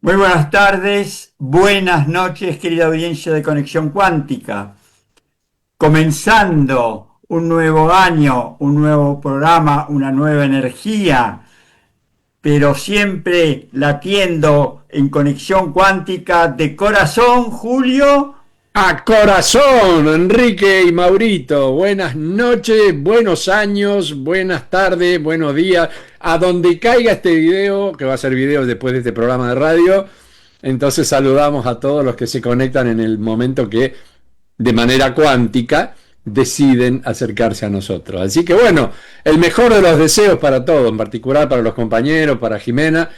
Muy buenas tardes, buenas noches, querida audiencia de Conexión Cuántica. Comenzando un nuevo año, un nuevo programa, una nueva energía, pero siempre latiendo en Conexión Cuántica de corazón, Julio. A corazón, Enrique y Maurito, buenas noches, buenos años, buenas tardes, buenos días, a donde caiga este video, que va a ser video después de este programa de radio. Entonces saludamos a todos los que se conectan en el momento que de manera cuántica deciden acercarse a nosotros. Así que bueno, el mejor de los deseos para todos, en particular para los compañeros, para Jimena,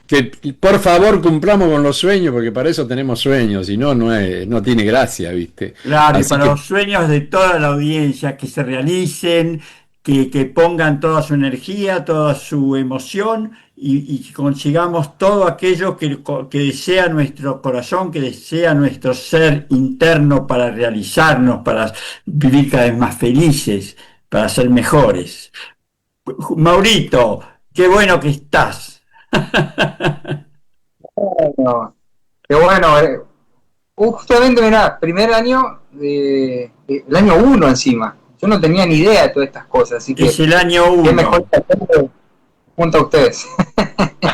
que por favor cumplamos con los sueños, porque para eso tenemos sueños, si no, no tiene gracia, ¿viste? Claro, y Así para que los sueños de toda la audiencia, que se realicen, que pongan toda su energía, toda su emoción y que consigamos todo aquello que desea nuestro corazón, que desea nuestro ser interno para realizarnos, para vivir cada vez más felices, para ser mejores. Maurito, qué bueno que estás. Bueno, qué bueno. Justamente, mirá, primer año, el año uno encima. Yo no tenía ni idea de todas estas cosas, así que Es el año qué mejor 1. que hacerlo junto a ustedes.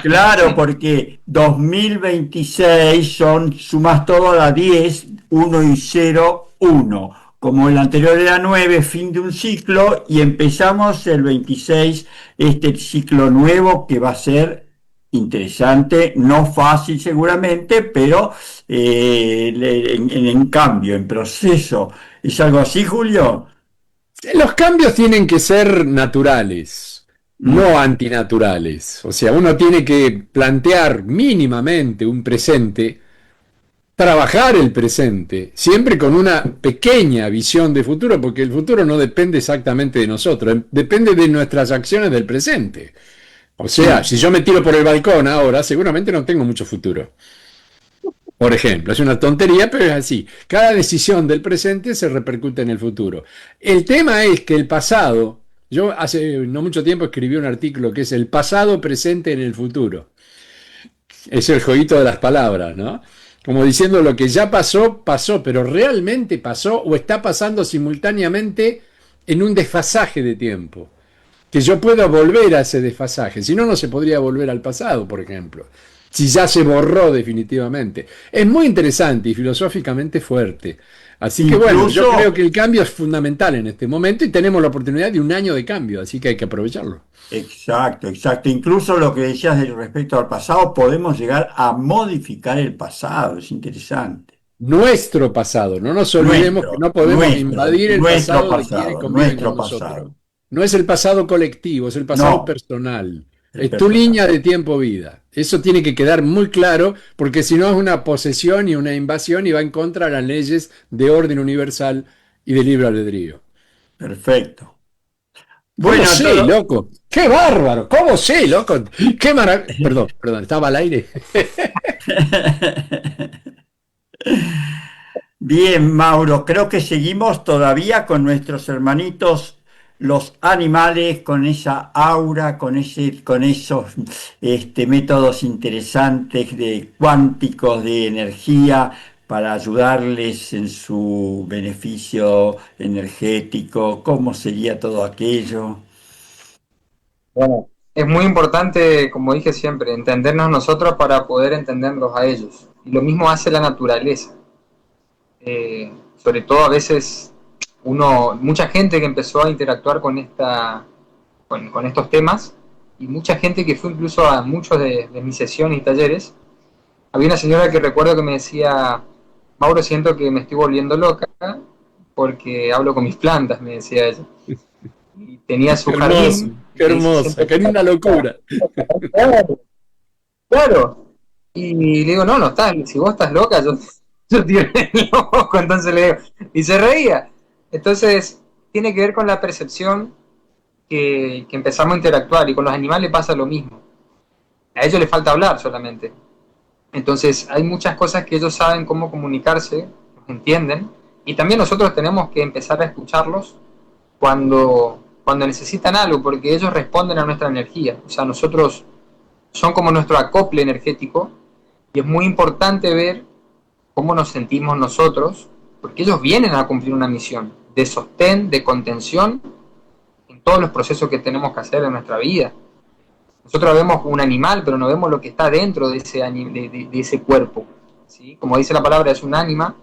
Claro, porque 2026 sumas todo a la 10, 1 y 0, 1. Como el anterior era 9, fin de un ciclo, y empezamos el 26, este ciclo nuevo que va a ser interesante, no fácil seguramente, pero en cambio, en proceso. ¿Es algo así, Julio? los cambios tienen que ser naturales, Mm. no antinaturales. O sea, uno tiene que plantear mínimamente un presente, trabajar el presente, siempre con una pequeña visión de futuro, porque el futuro no depende exactamente de nosotros, depende de nuestras acciones del presente. O sea, Sí. si yo me tiro por el balcón ahora, seguramente no tengo mucho futuro. Por ejemplo, es una tontería, pero es así. Cada decisión del presente se repercute en el futuro. El tema es que el pasado, yo hace no mucho tiempo escribí un artículo que es el pasado presente en el futuro. Es el jueguito de las palabras, ¿no? Como diciendo lo que ya pasó, pasó, pero realmente pasó o está pasando simultáneamente en un desfasaje de tiempo. Que yo pueda volver a ese desfasaje. Si no, no se podría volver al pasado, por ejemplo. Si ya se borró definitivamente. Es muy interesante y filosóficamente fuerte. Así que bueno, yo Incluso. creo que el cambio es fundamental en este momento y tenemos la oportunidad de un año de cambio, así que hay que aprovecharlo. Exacto, exacto. Incluso lo que decías respecto al pasado, podemos llegar a modificar el pasado. Es interesante. Nuestro pasado, no nos olvidemos que Nuestro, no podemos invadir el nuestro pasado de quienes pasado, conviven nuestro con nosotros. pasado. No es el pasado colectivo, es el pasado No, personal. el Es tu personal. línea de tiempo-vida. Eso tiene que quedar muy claro, porque si no es una posesión y una invasión y va en contra de las leyes de orden universal y de libre albedrío. Perfecto. ¿Cómo Bueno, sé, todo. loco? ¡Qué bárbaro! ¿Cómo sé, loco? ¡Qué maravilla! Perdón, estaba al aire. Bien, Mauro, creo que seguimos todavía con nuestros hermanitos, los animales, con esa aura, con esos métodos interesantes de cuánticos de energía para ayudarles en su beneficio energético. ¿Cómo sería todo aquello? Bueno, es muy importante, como dije siempre, entendernos nosotros para poder entenderlos a ellos. Y lo mismo hace la naturaleza. Sobre todo a veces mucha gente que empezó a interactuar con estos temas, y mucha gente que fue incluso a muchos de mis sesiones y talleres. Había una señora que recuerdo que me decía: Mauro, siento que me estoy volviendo loca porque hablo con mis plantas, me decía ella. Y tenía Qué su hermoso, jardín, y qué me dice hermoso, siempre: qué linda locura. claro, claro. Y le digo, no, no estás, si vos estás loca, yo tiré el loco, entonces le digo, y se reía. Entonces, tiene que ver con la percepción que empezamos a interactuar, y con los animales pasa lo mismo. A ellos les falta hablar solamente. Entonces, hay muchas cosas que ellos saben cómo comunicarse, entienden, y también nosotros tenemos que empezar a escucharlos cuando necesitan algo, porque ellos responden a nuestra energía. O sea, nosotros son como nuestro acople energético, y es muy importante ver cómo nos sentimos nosotros, porque ellos vienen a cumplir una misión de sostén, de contención en todos los procesos que tenemos que hacer en nuestra vida. Nosotros vemos un animal, pero no vemos lo que está dentro de ese cuerpo. ¿Sí? Como dice la palabra, es un ánima,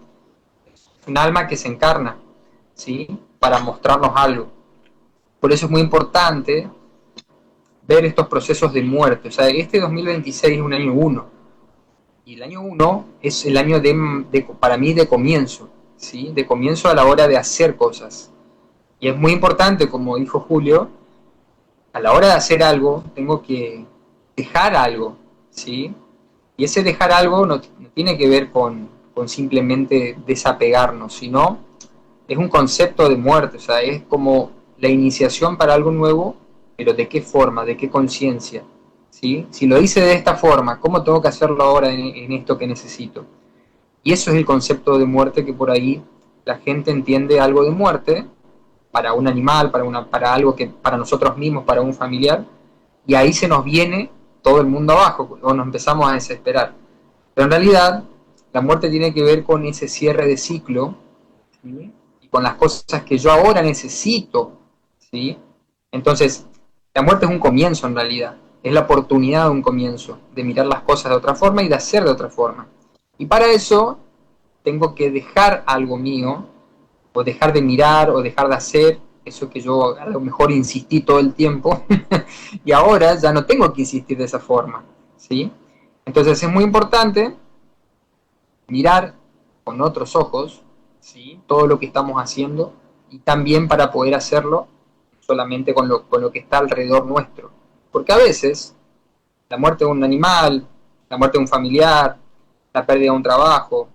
es un alma que se encarna, ¿sí? Para mostrarnos algo. Por eso es muy importante ver estos procesos de muerte. O sea, este 2026 es un año 1. Y el año 1 es el año para mí de comienzo, ¿sí? De comienzo a la hora de hacer cosas. Y es muy importante, como dijo Julio, a la hora de hacer algo, tengo que dejar algo, ¿sí? Y ese dejar algo no tiene que ver con simplemente desapegarnos, sino es un concepto de muerte, o sea, es como la iniciación para algo nuevo, pero ¿de qué forma? ¿De qué conciencia? ¿Sí? Si lo hice de esta forma, ¿cómo tengo que hacerlo ahora en esto que necesito? Y eso es el concepto de muerte, que por ahí la gente entiende algo de muerte para un animal, para algo que para nosotros mismos, para un familiar, y ahí se nos viene todo el mundo abajo, o nos empezamos a desesperar. Pero en realidad, la muerte tiene que ver con ese cierre de ciclo, ¿sí? Y con las cosas que yo ahora necesito, ¿sí? Entonces, la muerte es un comienzo en realidad, es la oportunidad de un comienzo, de mirar las cosas de otra forma y de hacer de otra forma. Y para eso tengo que dejar algo mío, o dejar de mirar, o dejar de hacer eso que yo a lo mejor insistí todo el tiempo, y ahora ya no tengo que insistir de esa forma, ¿sí? Entonces es muy importante mirar con otros ojos, ¿sí? Todo lo que estamos haciendo, y también para poder hacerlo solamente con lo que está alrededor nuestro. Porque a veces la muerte de un animal, la muerte de un familiar, la pérdida de un trabajo,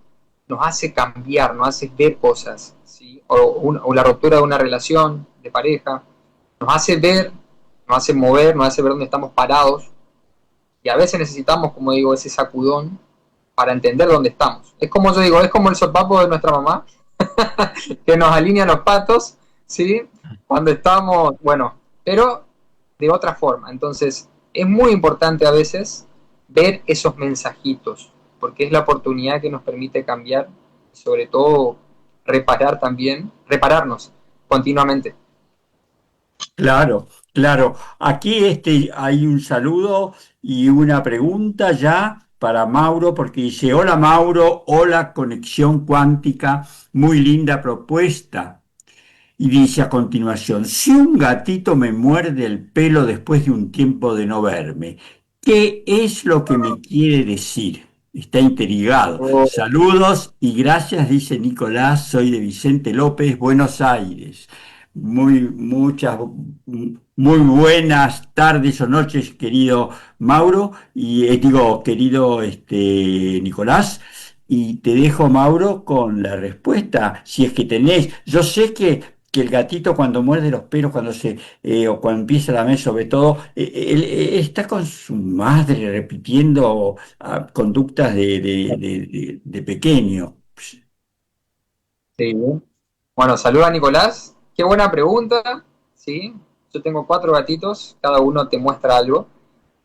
nos hace cambiar, nos hace ver cosas, ¿sí? O la ruptura de una relación de pareja, nos hace ver, nos hace mover, nos hace ver dónde estamos parados, y a veces necesitamos, como digo, ese sacudón para entender dónde estamos. Es como yo digo, es como el sopapo de nuestra mamá, que nos alinea los patos, ¿sí? Cuando estamos, bueno, pero de otra forma. Entonces, es muy importante a veces ver esos mensajitos, porque es la oportunidad que nos permite cambiar, sobre todo reparar también, repararnos continuamente. Claro, claro. Aquí hay un saludo y una pregunta ya para Mauro, porque dice, hola Mauro, hola Conexión Cuántica, muy linda propuesta. Y dice a continuación, si un gatito me muerde el pelo después de un tiempo de no verme, ¿qué es lo que me quiere decir? Está intrigado. Oh, Saludos y gracias, dice Nicolás, soy de Vicente López, Buenos Aires. Muy buenas tardes o noches, querido Mauro, y digo, querido Nicolás. Y te dejo, Mauro, con la respuesta, si es que tenés. Yo sé que el gatito cuando muerde los pelos, o cuando empieza a lamer sobre todo, él está con su madre repitiendo conductas de pequeño. sí. Bueno, saluda a Nicolás. Qué buena pregunta, ¿sí? Yo tengo 4 gatitos, cada uno te muestra algo.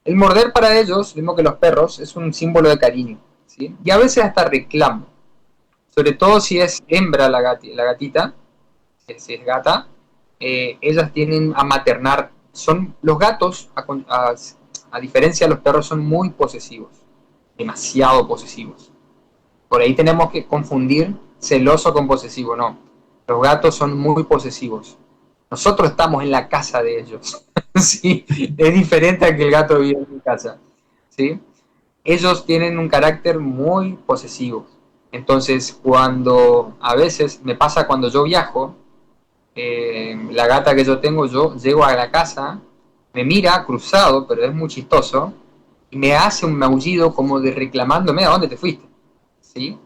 El morder para ellos, mismo que los perros, es un símbolo de cariño, ¿sí? Y a veces hasta reclamo, sobre todo si es hembra la gatita, si es gata, ellas tienen a maternar. Los gatos, a diferencia de los perros, son muy posesivos, demasiado posesivos. Por ahí tenemos que confundir celoso con posesivo, no. Los gatos son muy posesivos. Nosotros estamos en la casa de ellos. ¿Sí? Es diferente a que el gato vive en mi casa. ¿Sí? Ellos tienen un carácter muy posesivo. Entonces, cuando a veces me pasa cuando yo viajo, la gata que yo tengo, yo llego a la casa, me mira cruzado, pero es muy chistoso, y me hace un maullido como de reclamándome a dónde te fuiste, ¿sí?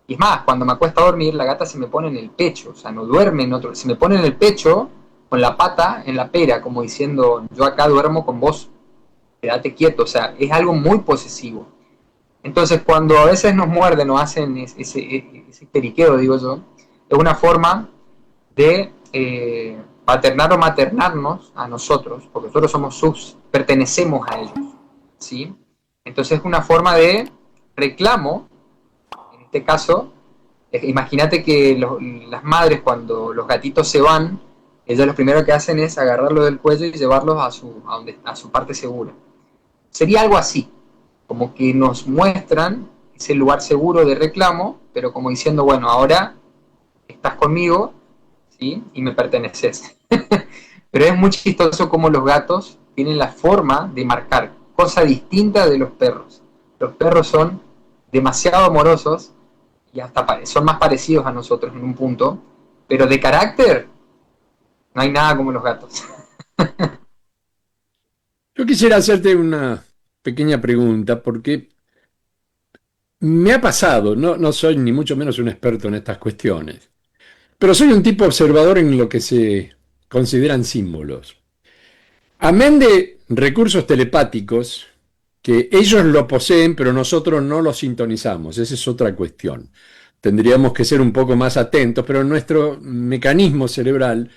Y es más, cuando me acuesto a dormir, la gata se me pone en el pecho, o sea, no duerme en otro, se me pone en el pecho con la pata en la pera, como diciendo, yo acá duermo con vos, quédate quieto, o sea, es algo muy posesivo. Entonces, cuando a veces nos muerden o hacen ese periqueo, digo yo, es una forma de paternar o maternarnos a nosotros, porque nosotros somos sus, pertenecemos a ellos, ¿sí? Entonces es una forma de reclamo, en este caso, imagínate que las madres cuando los gatitos se van, ellas lo primero que hacen es agarrarlos del cuello y llevarlos a su parte segura. Sería algo así, como que nos muestran ese lugar seguro de reclamo, pero como diciendo, bueno, ahora estás conmigo, ¿sí? Y me perteneces. Pero es muy chistoso como los gatos tienen la forma de marcar, cosa distinta de los perros. Los perros son demasiado amorosos y hasta son más parecidos a nosotros en un punto, pero de carácter no hay nada como los gatos. Yo quisiera hacerte una pequeña pregunta porque me ha pasado, no soy ni mucho menos un experto en estas cuestiones, pero soy un tipo observador en lo que se consideran símbolos. Amén de recursos telepáticos, que ellos lo poseen, pero nosotros no lo sintonizamos. Esa es otra cuestión. Tendríamos que ser un poco más atentos, pero nuestro mecanismo cerebral,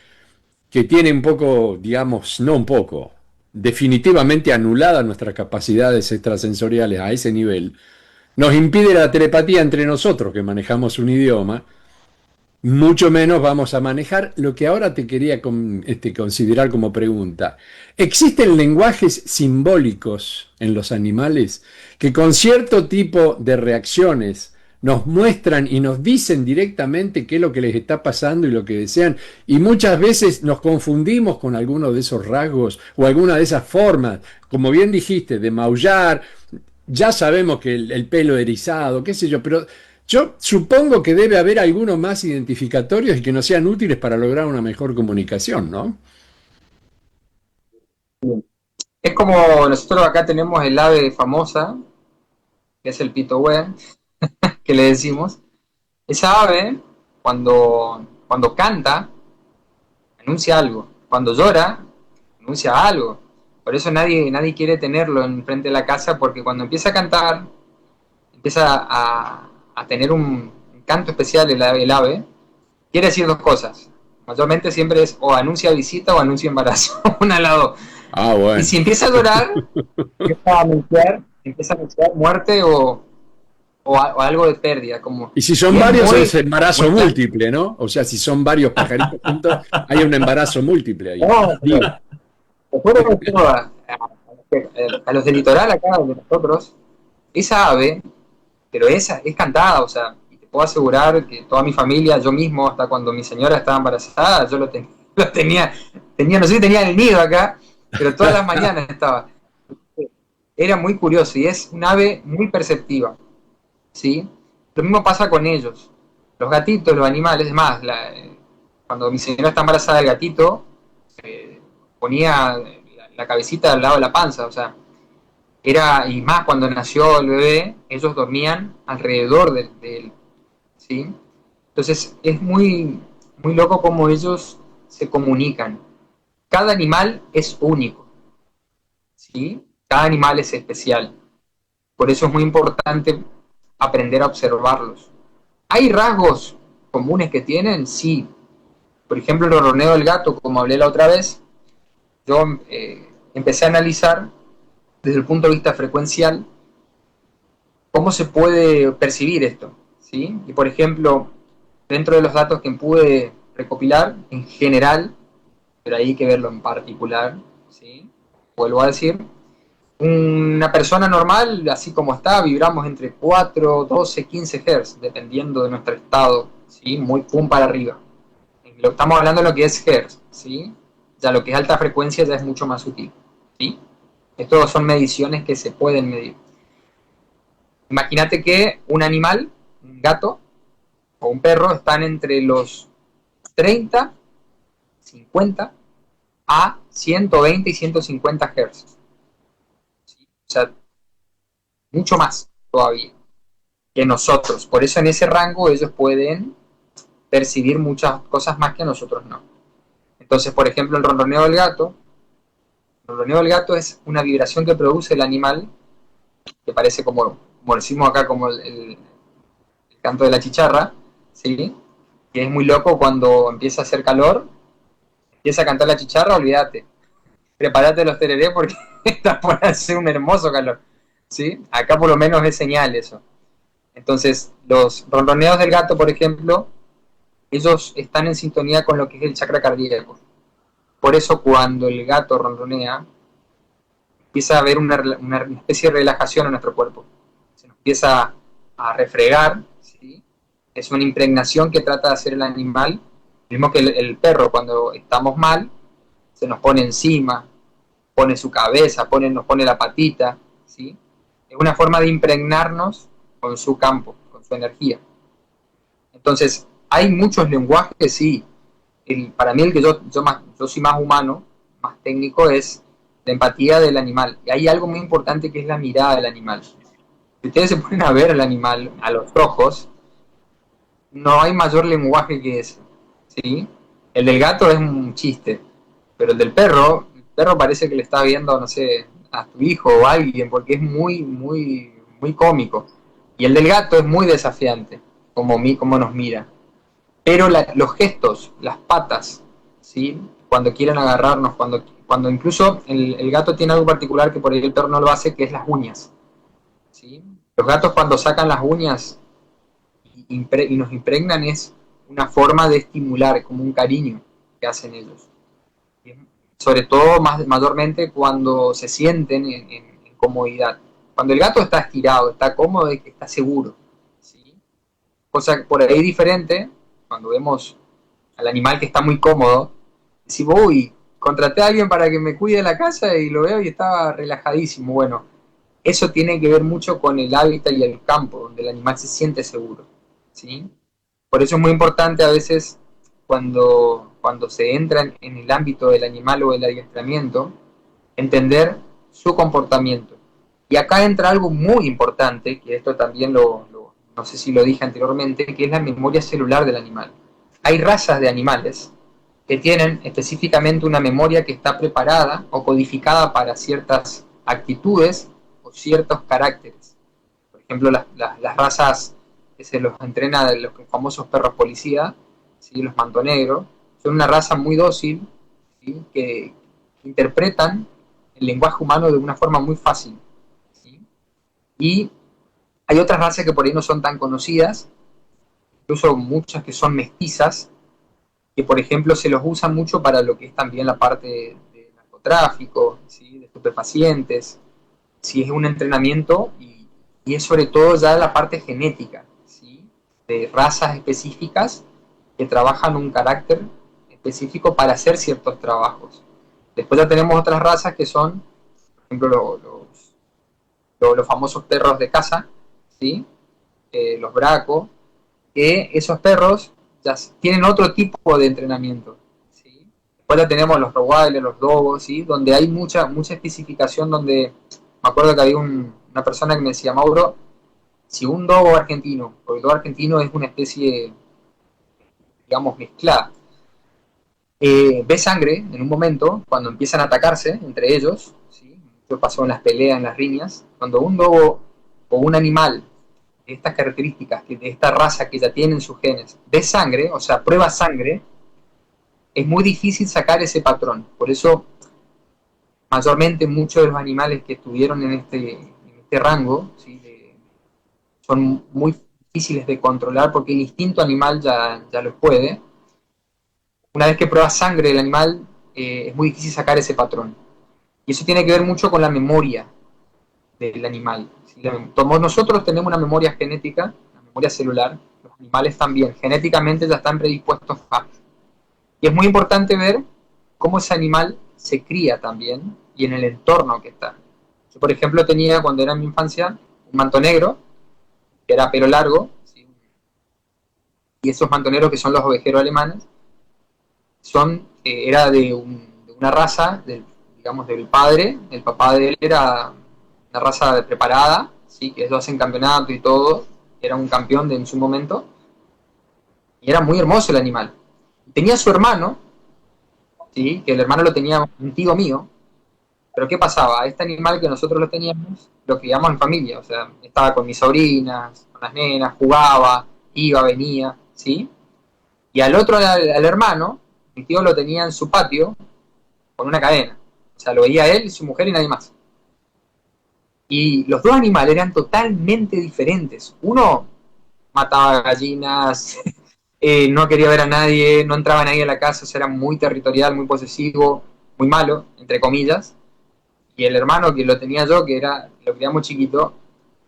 que tiene un poco, digamos, no un poco, definitivamente anuladas nuestras capacidades extrasensoriales a ese nivel, nos impide la telepatía entre nosotros, que manejamos un idioma, mucho menos vamos a manejar lo que ahora te quería considerar como pregunta. ¿Existen lenguajes simbólicos en los animales que con cierto tipo de reacciones nos muestran y nos dicen directamente qué es lo que les está pasando y lo que desean? Y muchas veces nos confundimos con alguno de esos rasgos o alguna de esas formas, como bien dijiste, de maullar. Ya sabemos que el pelo erizado, qué sé yo, pero yo supongo que debe haber algunos más identificatorios y que nos sean útiles para lograr una mejor comunicación, ¿no? Es como nosotros acá tenemos el ave famosa, que es el pitohue, que le decimos. Esa ave, cuando canta, anuncia algo. Cuando llora, anuncia algo. Por eso nadie quiere tenerlo enfrente de la casa, porque cuando empieza a cantar, empieza a tener un canto especial el ave, quiere decir dos cosas. Mayormente siempre es o anuncia visita o anuncia embarazo, una al lado. Ah, Y bueno. si empieza a llorar, empieza a anunciar muerte o algo de pérdida. Y si Y son es varios muy, es embarazo muy clásico. múltiple, ¿no? O sea, si son varios pajaritos juntos, hay un embarazo múltiple ahí. No, Digo, recuerdo a los del litoral acá de nosotros, esa ave, pero esa es cantada, o sea, y te puedo asegurar que toda mi familia, yo mismo, hasta cuando mi señora estaba embarazada, yo lo tenía, no sé si tenía el nido acá, pero todas las mañanas estaba. Era muy curioso y es un ave muy perceptiva, ¿sí? Lo mismo pasa con ellos. Los gatitos, los animales, es más, cuando mi señora está embarazada, el gatito ponía la cabecita al lado de la panza, o sea, y más cuando nació el bebé, ellos dormían alrededor de él, ¿sí? Entonces es muy loco cómo ellos se comunican. Cada animal es único, ¿sí? Cada animal es especial. Por eso es muy importante aprender a observarlos. ¿Hay rasgos comunes que tienen? Sí. Por ejemplo, el ronroneo del gato, como hablé la otra vez, yo empecé a analizar desde el punto de vista frecuencial cómo se puede percibir esto, ¿sí? Y por ejemplo, dentro de los datos que pude recopilar, en general, pero hay que verlo en particular, ¿sí? Vuelvo a decir, una persona normal, así como está, vibramos entre 4, 12, 15 Hz, dependiendo de nuestro estado, ¿sí? Muy pum para arriba. Estamos hablando de lo que es Hz, ¿sí? Ya lo que es alta frecuencia ya es mucho más sutil, ¿sí? Estas son mediciones que se pueden medir. Imagínate que un animal, un gato o un perro, están entre los 30, 50 a 120 y 150 Hz. ¿Sí? O sea, mucho más todavía que nosotros. Por eso en ese rango ellos pueden percibir muchas cosas más que nosotros no. Entonces, por ejemplo, el ronroneo del gato es una vibración que produce el animal, que parece como decimos acá, como el canto de la chicharra, ¿sí? Que es muy loco cuando empieza a hacer calor, empieza a cantar la chicharra, olvídate. Prepárate los tereré porque está por hacer un hermoso calor, ¿sí? Acá por lo menos es señal eso. Entonces, los ronroneos del gato, por ejemplo, ellos están en sintonía con lo que es el chakra cardíaco. Por eso cuando el gato ronronea, empieza a haber una especie de relajación en nuestro cuerpo. Se nos empieza a refregar, ¿sí? Es una impregnación que trata de hacer el animal. Mismo que el perro, cuando estamos mal, se nos pone encima, pone su cabeza, nos pone la patita, ¿sí? Es una forma de impregnarnos con su campo, con su energía. Entonces, hay muchos lenguajes, sí. Para mí el que yo soy más humano, más técnico, es la empatía del animal. Y hay algo muy importante que es la mirada del animal. Si ustedes se ponen a ver al animal a los ojos, no hay mayor lenguaje que ese, ¿sí? El del gato es un chiste, pero el perro parece que le está viendo, no sé, a tu hijo o a alguien, porque es muy, muy, muy cómico. Y el del gato es muy desafiante, como nos mira. Pero los gestos, las patas, ¿sí? Cuando quieren agarrarnos, cuando incluso el gato tiene algo particular que por ahí el perro no lo hace, que es las uñas, ¿sí? Los gatos cuando sacan las uñas y nos impregnan es una forma de estimular, como un cariño que hacen ellos. Sobre todo, mayormente, cuando se sienten en comodidad. Cuando el gato está estirado, está cómodo, está seguro, ¿sí? Cosa por ahí diferente, cuando vemos al animal que está muy cómodo, decimos, uy, contraté a alguien para que me cuide la casa y lo veo y estaba relajadísimo. Bueno, eso tiene que ver mucho con el hábitat y el campo, donde el animal se siente seguro, ¿sí? Por eso es muy importante a veces cuando se entra en el ámbito del animal o del adiestramiento, entender su comportamiento. Y acá entra algo muy importante, que esto también no sé si lo dije anteriormente, que es la memoria celular del animal. Hay razas de animales que tienen específicamente una memoria que está preparada o codificada para ciertas actitudes o ciertos caracteres. Por ejemplo, las razas que se los entrena de los famosos perros policía, ¿sí? Los mantonegros, son una raza muy dócil, ¿sí? Que interpretan el lenguaje humano de una forma muy fácil, ¿sí? Y hay otras razas que por ahí no son tan conocidas, incluso muchas que son mestizas, que por ejemplo se los usa mucho para lo que es también la parte de narcotráfico, ¿sí? De estupefacientes, si es un entrenamiento y es sobre todo ya la parte genética, ¿sí? De razas específicas que trabajan un carácter específico para hacer ciertos trabajos. Después ya tenemos otras razas que son, por ejemplo, los famosos perros de caza, ¿sí? Los bracos, que esos perros ya tienen otro tipo de entrenamiento, ¿sí? Después ya tenemos los rottweiler, los dogos, ¿sí? Donde hay mucha especificación, donde me acuerdo que había una persona que me decía, Mauro, si un dogo argentino, porque el dogo argentino es una especie, digamos, mezclada, ve sangre en un momento, cuando empiezan a atacarse entre ellos, ¿sí? Esto pasó en las peleas, en las riñas, cuando un dogo o un animal de estas características, de esta raza que ya tienen sus genes, ve sangre, o sea, prueba sangre, es muy difícil sacar ese patrón. Por eso, mayormente muchos de los animales que estuvieron en este rango, ¿sí? Son muy difíciles de controlar porque el instinto animal ya los puede. Una vez que pruebas sangre del animal, es muy difícil sacar ese patrón. Y eso tiene que ver mucho con la memoria del animal. ¿Sí? Nosotros tenemos una memoria genética, una memoria celular, los animales también, genéticamente ya están predispuestos a. Y es muy importante ver cómo ese animal se cría también y en el entorno que está. Yo, por ejemplo, tenía cuando era en mi infancia un manto negro, que era pelo largo, ¿sí? Y esos mantoneros que son los ovejeros alemanes, era de una raza, digamos, del padre, el papá de él era una raza preparada, ¿sí? Que ellos hacen campeonato y todo, era un campeón en su momento, y era muy hermoso el animal. Tenía su hermano, ¿sí? Que el hermano lo tenía un tío mío, pero ¿qué pasaba? Este animal que nosotros lo teníamos, lo criamos en familia, o sea, estaba con mis sobrinas, con las nenas, jugaba, iba, venía, ¿sí? Y al otro, al hermano, mi tío lo tenía en su patio con una cadena. O sea, lo veía él, su mujer y nadie más. Y los dos animales eran totalmente diferentes. Uno mataba gallinas, no quería ver a nadie, no entraba nadie a la casa, o sea, era muy territorial, muy posesivo, muy malo, entre comillas. Y el hermano que lo tenía yo, que era, lo criamos chiquito,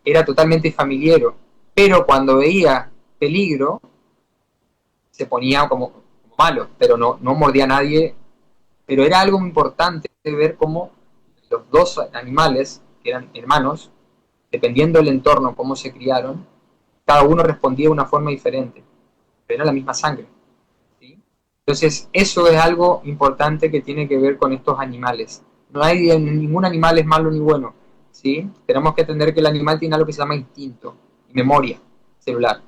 era totalmente familiero. Pero cuando veía peligro, se ponía como malo, pero no mordía a nadie. Pero era algo muy importante ver cómo los dos animales, que eran hermanos, dependiendo del entorno, cómo se criaron, cada uno respondía de una forma diferente, pero era la misma sangre, ¿sí? Entonces, eso es algo importante que tiene que ver con estos animales. No hay ningún animal es malo ni bueno, ¿sí? Tenemos que entender que el animal tiene algo que se llama instinto y memoria celular.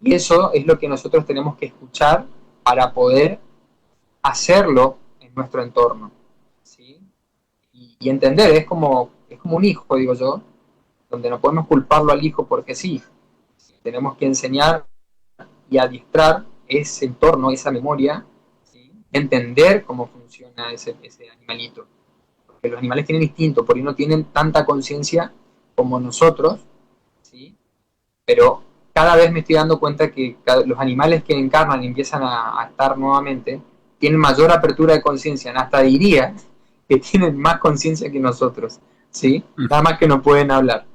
Y eso es lo que nosotros tenemos que escuchar para poder hacerlo en nuestro entorno, ¿sí? Y entender, es como un hijo, digo yo, donde no podemos culparlo al hijo porque sí. Tenemos que enseñar y adiestrar ese entorno, esa memoria, ¿sí? Entender cómo funciona ese animalito. Porque los animales tienen instinto, por ahí no tienen tanta conciencia como nosotros, ¿sí? Pero cada vez me estoy dando cuenta que los animales que encarnan y empiezan a estar nuevamente tienen mayor apertura de conciencia, hasta diría que tienen más conciencia que nosotros, ¿sí? Nada más que no pueden hablar.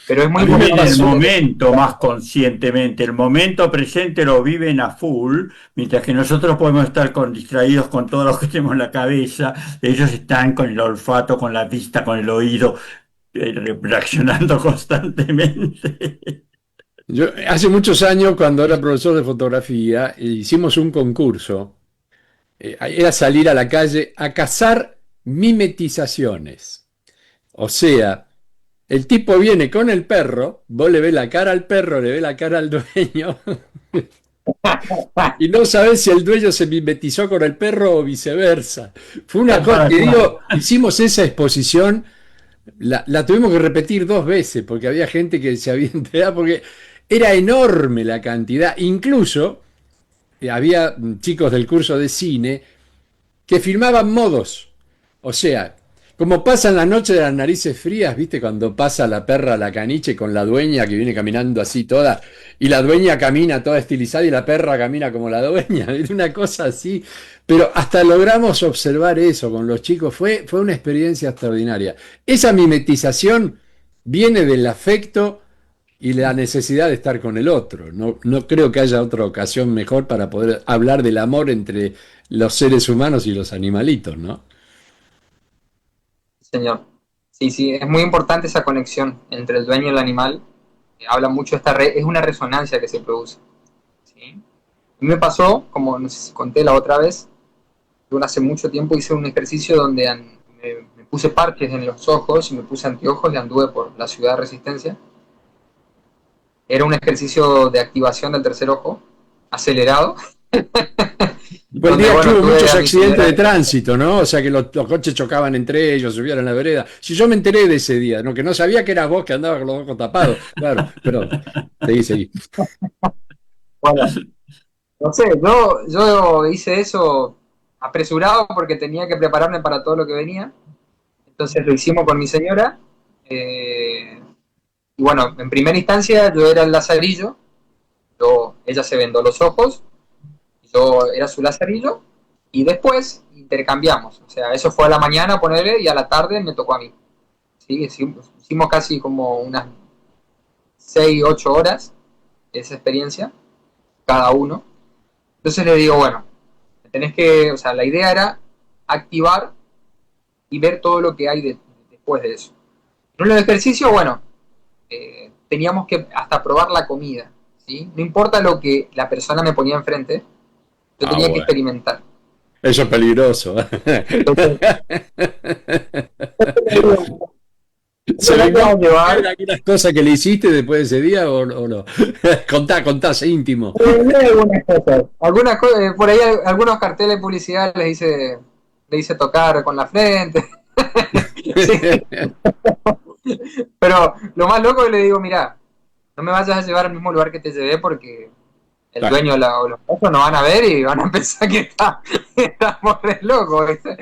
Pero es muy Viven el importante. momento más conscientemente, el momento presente lo viven a full, mientras que nosotros podemos estar distraídos con todo lo que tenemos en la cabeza, ellos están con el olfato, con la vista, con el oído, reaccionando constantemente. Yo, hace muchos años, cuando era profesor de fotografía, hicimos un concurso. Era salir a la calle a cazar mimetizaciones. O sea, el tipo viene con el perro, vos le ves la cara al perro, le ves la cara al dueño, y no sabés si el dueño se mimetizó con el perro o viceversa. Fue una cosa Para que cual. digo, hicimos esa exposición, la tuvimos que repetir 2 veces porque había gente que se había enterado, porque era enorme la cantidad. Incluso había chicos del curso de cine que filmaban modos. O sea, como pasa en la noche de las narices frías, ¿viste? Cuando pasa la perra a la caniche con la dueña que viene caminando así toda, y la dueña camina toda estilizada y la perra camina como la dueña, es una cosa así. Pero hasta logramos observar eso con los chicos, fue una experiencia extraordinaria. Esa mimetización viene del afecto y la necesidad de estar con el otro. No creo que haya otra ocasión mejor para poder hablar del amor entre los seres humanos y los animalitos, ¿no? Señor. Sí, sí, es muy importante esa conexión entre el dueño y el animal. Habla mucho esta es una resonancia que se produce, ¿sí? A mí me pasó, como no sé si conté la otra vez, yo hace mucho tiempo hice un ejercicio donde me puse parches en los ojos y me puse anteojos y anduve por la ciudad de Resistencia. Era un ejercicio de activación del tercer ojo, acelerado, Fue el donde, día que bueno, hubo tuve muchos a mi accidentes señora. de tránsito, ¿no? O sea que los coches chocaban entre ellos, subían a la vereda. Si yo me enteré de ese día, ¿no? Que no sabía que eras vos que andabas con los ojos tapados. Claro, pero seguí. Bueno, no sé, yo hice eso apresurado porque tenía que prepararme para todo lo que venía. Entonces lo hicimos con mi señora. Y bueno, en primera instancia yo era el lazarillo, ella se vendó los ojos, yo era su lazarillo, y después intercambiamos. O sea, eso fue a la mañana, ponerle, y a la tarde me tocó a mí. ¿Sí? Hicimos casi como unas 6 8 horas esa experiencia, cada uno. Entonces le digo, bueno, o sea, la idea era activar y ver todo lo que hay después de eso. En el ejercicio, bueno, teníamos que hasta probar la comida, ¿sí? No importa lo que la persona me ponía enfrente, yo Ah, tenía que bueno. experimentar. Eso es ¿Sí? peligroso. Entonces, ¿Se No te vengó vas a llevar. de algunas cosas que le hiciste después de ese día o no? Contá, sé íntimo. Algunas cosas. Por ahí algunos carteles de publicidad le hice tocar con la frente. Sí, pero lo más loco es que le digo, mira, no me vayas a llevar al mismo lugar que te llevé porque el Claro. dueño o los otros nos van a ver y van a pensar que estamos re locos, ¿viste?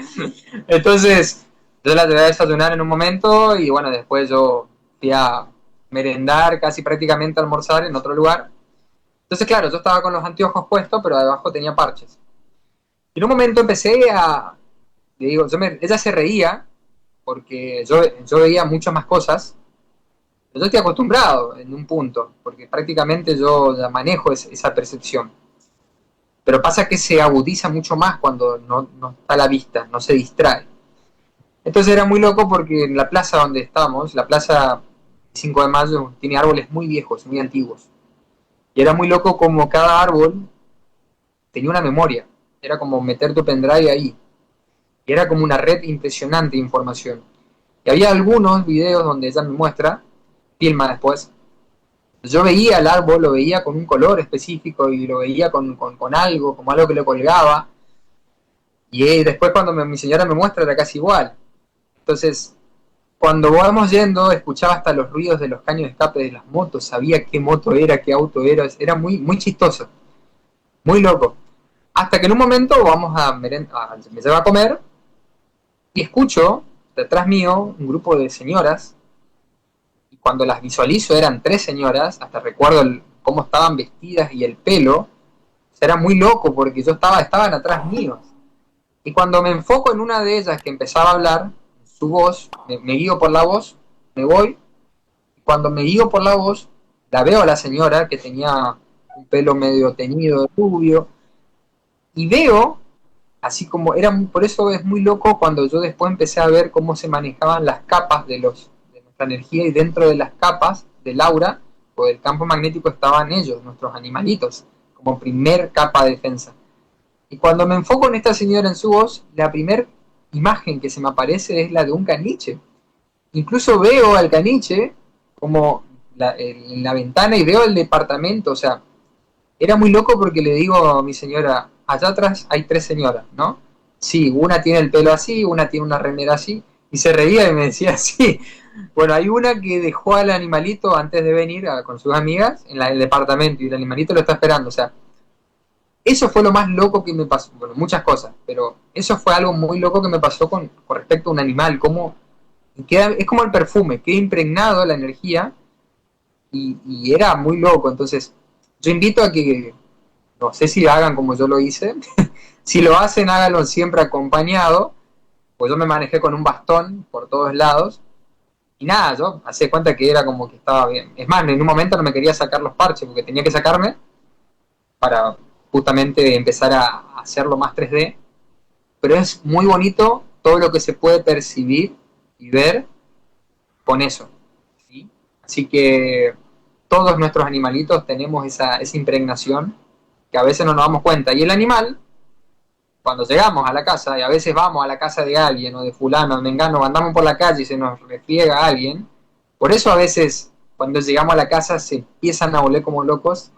Entonces, yo la llevé a desayunar en un momento y bueno, después yo fui a merendar, casi prácticamente a almorzar en otro lugar. Entonces, claro, yo estaba con los anteojos puestos, pero debajo tenía parches. Y en un momento empecé a, le digo, ella se reía porque yo veía muchas más cosas. Yo estoy acostumbrado en un punto, porque prácticamente yo ya manejo esa percepción. Pero pasa que se agudiza mucho más cuando no está a la vista, no se distrae. Entonces era muy loco porque en la plaza donde estábamos, la plaza 5 de Mayo, tiene árboles muy viejos, muy antiguos. Y era muy loco como cada árbol tenía una memoria. Era como meter tu pendrive ahí. Y era como una red impresionante de información. Y había algunos videos donde ella me muestra, filma después. Yo veía el árbol, lo veía con un color específico y lo veía con algo, como algo que le colgaba. Y después cuando mi señora me muestra era casi igual. Entonces, cuando vamos yendo, escuchaba hasta los ruidos de los caños de escape de las motos, sabía qué moto era, qué auto era muy, muy chistoso, muy loco. Hasta que en un momento me lleva a comer y escucho detrás mío un grupo de señoras, y cuando las visualizo eran tres señoras, hasta recuerdo cómo estaban vestidas y el pelo, o sea, era muy loco porque estaban atrás míos. Y cuando me enfoco en una de ellas que empezaba a hablar, su voz, me guío por la voz, me voy, y cuando me guío por la voz, la veo a la señora que tenía un pelo medio teñido, rubio, y veo, así como por eso es muy loco cuando yo después empecé a ver cómo se manejaban las capas de nuestra energía y dentro de las capas del aura o del campo magnético estaban ellos, nuestros animalitos, como primer capa de defensa. Y cuando me enfoco en esta señora en su voz, la primera imagen que se me aparece es la de un caniche. Incluso veo al caniche como en la ventana y veo el departamento, o sea, era muy loco porque le digo a mi señora, allá atrás hay tres señoras, ¿no? Sí, una tiene el pelo así, una tiene una remera así, y se reía y me decía, sí, bueno, hay una que dejó al animalito antes de venir con sus amigas en el departamento y el animalito lo está esperando, o sea, eso fue lo más loco que me pasó, bueno, muchas cosas, pero eso fue algo muy loco que me pasó con respecto a un animal, como es como el perfume, queda impregnado la energía y era muy loco, entonces yo invito a que no sé si hagan como yo lo hice. Si lo hacen, háganlo siempre acompañado. Pues yo me manejé con un bastón por todos lados. Y nada, yo hacía cuenta que era como que estaba bien. Es más, en un momento no me quería sacar los parches porque tenía que sacarme para justamente empezar a hacerlo más 3D. Pero es muy bonito todo lo que se puede percibir y ver con eso. ¿Sí? Así que todos nuestros animalitos tenemos esa impregnación que a veces no nos damos cuenta. Y el animal, cuando llegamos a la casa, y a veces vamos a la casa de alguien, o de fulano, de mengano, andamos por la calle y se nos refriega a alguien, por eso a veces cuando llegamos a la casa se empiezan a oler como locos,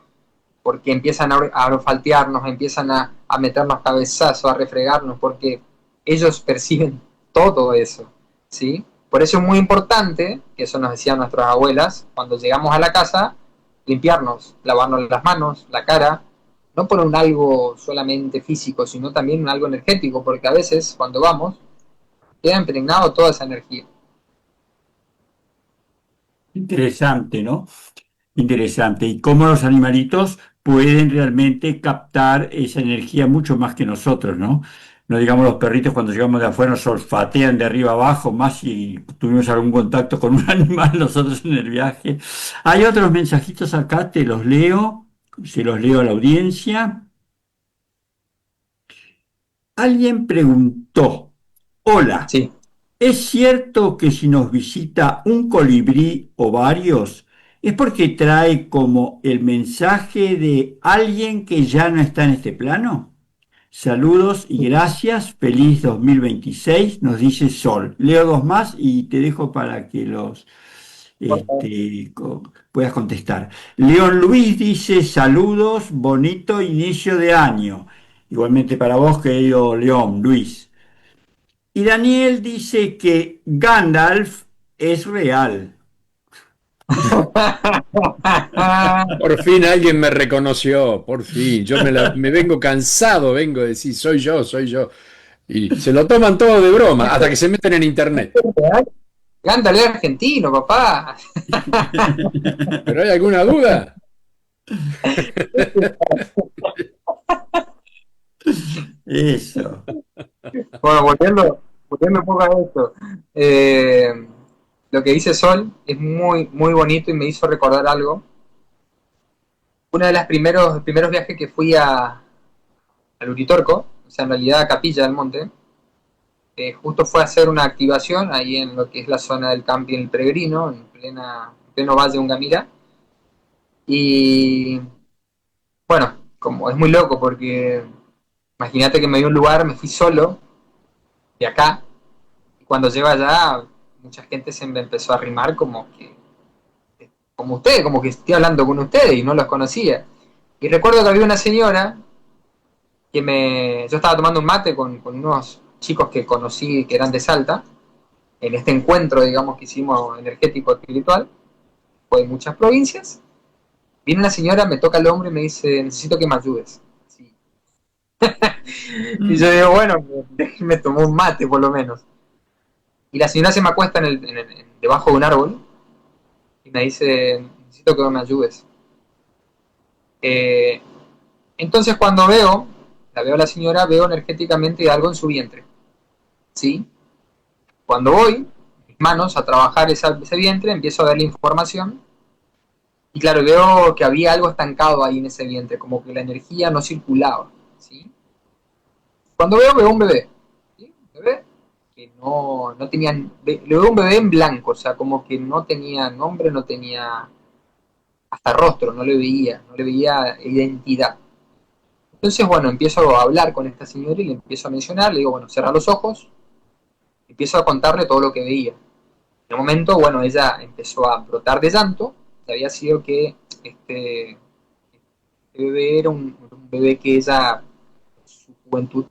porque empiezan a olfatearnos, empiezan a meternos cabezazos, a refregarnos, porque ellos perciben todo eso, ¿sí? Por eso es muy importante, que eso nos decían nuestras abuelas, cuando llegamos a la casa, limpiarnos, lavarnos las manos, la cara, no por un algo solamente físico, sino también un algo energético, porque a veces cuando vamos, queda impregnado toda esa energía. Interesante, ¿no? Interesante. Y cómo los animalitos pueden realmente captar esa energía mucho más que nosotros, ¿no? No digamos los perritos cuando llegamos de afuera nos olfatean de arriba abajo, más si tuvimos algún contacto con un animal nosotros en el viaje. Hay otros mensajitos acá, te los leo, se los leo a la audiencia. Alguien preguntó, hola, Sí, ¿es cierto que si nos visita un colibrí o varios, es porque trae como el mensaje de alguien que ya no está en este plano? Saludos y gracias. Feliz 2026, nos dice Sol. Leo dos más y te dejo para que los puedas contestar. León Luis dice saludos, bonito inicio de año. Igualmente para vos, querido León Luis. Y Daniel dice que Gandalf es real. Por fin alguien me reconoció, por fin. Me vengo cansado, vengo de decir, soy yo, soy yo. Y se lo toman todo de broma, hasta que se meten en internet. Gandalf es argentino, papá. ¿Pero hay alguna duda? Eso. Bueno, volviendo un poco a esto. Lo que dice Sol es muy, muy bonito y me hizo recordar algo. Uno de los primeros viajes que fui al Uritorco, o sea, en realidad a Capilla del Monte, justo fue a hacer una activación ahí en lo que es la zona del camping El Peregrino, en pleno Valle de Ungamira. Y bueno, como es muy loco porque imagínate que me dio un lugar, me fui solo de acá, y cuando llego allá, mucha gente se me empezó a arrimar como ustedes, como que estoy hablando con ustedes y no los conocía. Y recuerdo que había una señora yo estaba tomando un mate con unos chicos que conocí que eran de Salta, en este encuentro, digamos, que hicimos energético espiritual, fue de muchas provincias. Viene una señora, me toca el hombro y me dice, necesito que me ayudes. Sí. Y yo digo, bueno, déjeme tomar un mate por lo menos. Y la señora se me acuesta debajo de un árbol y me dice, necesito que me ayudes. Eh, entonces cuando la veo a la señora, veo energéticamente algo en su vientre. ¿Sí? Cuando voy, mis manos a trabajar ese vientre, empiezo a darle información. Y claro, veo que había algo estancado ahí en ese vientre, como que la energía no circulaba. ¿Sí? Cuando veo un bebé. ¿Sí? Un bebé que no tenía. Le veo un bebé en blanco, o sea, como que no tenía nombre, no tenía hasta rostro, no le veía identidad. Entonces, bueno, empiezo a hablar con esta señora y le empiezo a mencionar, le digo, bueno, cerrar los ojos, empiezo a contarle todo lo que veía. En un momento, bueno, ella empezó a brotar de llanto, y había sido que este bebé era un bebé que ella, en su juventud,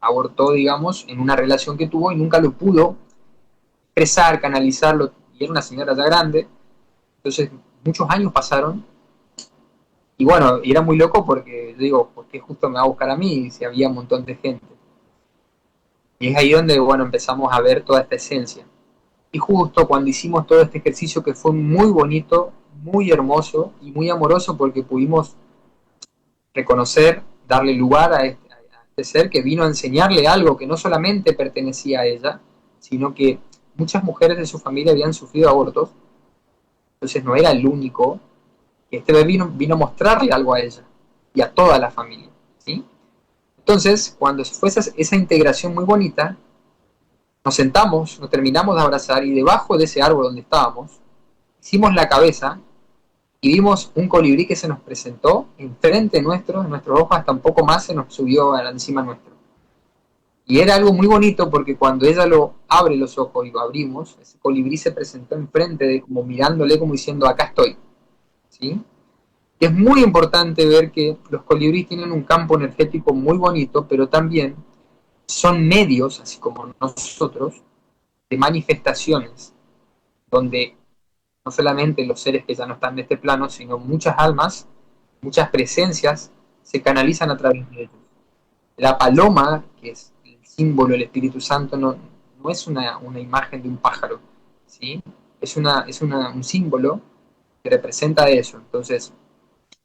abortó, digamos, en una relación que tuvo y nunca lo pudo expresar, canalizarlo, y era una señora ya grande, entonces muchos años pasaron, y bueno, y era muy loco porque yo digo, ¿por qué justo me va a buscar a mí si había un montón de gente? Y es ahí donde, bueno, empezamos a ver toda esta esencia. Y justo cuando hicimos todo este ejercicio que fue muy bonito, muy hermoso y muy amoroso porque pudimos reconocer, darle lugar a este ser que vino a enseñarle algo que no solamente pertenecía a ella, sino que muchas mujeres de su familia habían sufrido abortos, entonces no era el único, que este bebé vino a mostrarle algo a ella y a toda la familia, ¿sí? Entonces, cuando fue esa integración muy bonita, nos sentamos, nos terminamos de abrazar y debajo de ese árbol donde estábamos, hicimos la cabeza y vimos un colibrí que se nos presentó enfrente nuestro, en nuestros ojos hasta un poco más se nos subió encima nuestro. Y era algo muy bonito porque cuando ella lo abre los ojos y lo abrimos, ese colibrí se presentó enfrente de como mirándole como diciendo acá estoy, ¿sí? Es muy importante ver que los colibríes tienen un campo energético muy bonito, pero también son medios, así como nosotros, de manifestaciones, donde no solamente los seres que ya no están de este plano, sino muchas almas, muchas presencias, se canalizan a través de ellos. La paloma, que es el símbolo del Espíritu Santo, no es una imagen de un pájaro, ¿sí? Es un símbolo que representa eso. Entonces,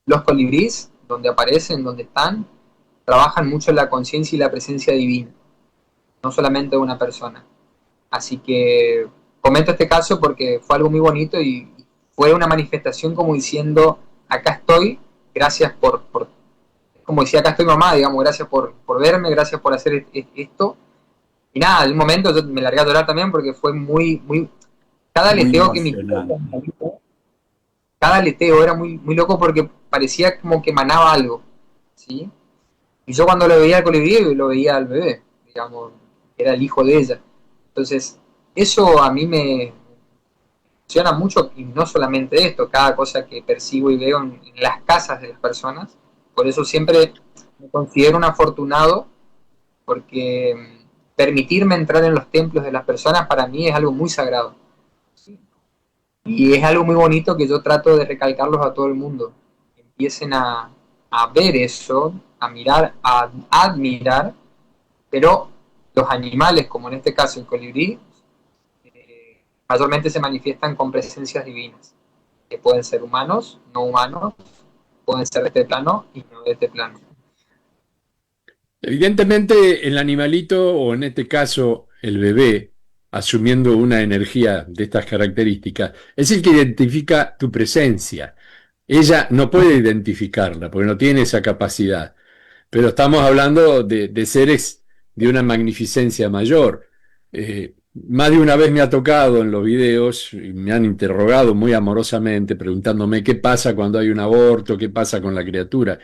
los colibríes, donde aparecen, donde están, trabajan mucho en la conciencia y la presencia divina, no solamente de una persona. Así que comento este caso porque fue algo muy bonito y fue una manifestación como diciendo, acá estoy, gracias como decía, acá estoy mamá, digamos, gracias por verme, gracias por hacer esto. Y nada, en un momento yo me largué a llorar también porque fue muy, muy, cada Muy leteo que emocionante. cada leteo era muy, muy loco porque parecía como que emanaba algo, ¿sí? Y yo cuando lo veía al colibrí, lo veía al bebé, digamos, era el hijo de ella. Entonces, eso a mí me emociona mucho, y no solamente esto, cada cosa que percibo y veo en las casas de las personas. Por eso siempre me considero un afortunado, porque permitirme entrar en los templos de las personas para mí es algo muy sagrado. Y es algo muy bonito que yo trato de recalcarlos a todo el mundo. Que empiecen a ver eso, a mirar, a admirar, pero los animales, como en este caso el colibrí, mayormente se manifiestan con presencias divinas, que pueden ser humanos, no humanos, pueden ser de este plano y no de este plano. Evidentemente, el animalito, o en este caso el bebé, asumiendo una energía de estas características, es el que identifica tu presencia. Ella no puede identificarla porque no tiene esa capacidad, pero estamos hablando de seres de una magnificencia mayor. Más de una vez me ha tocado en los videos, y me han interrogado muy amorosamente, preguntándome qué pasa cuando hay un aborto, qué pasa con la criatura.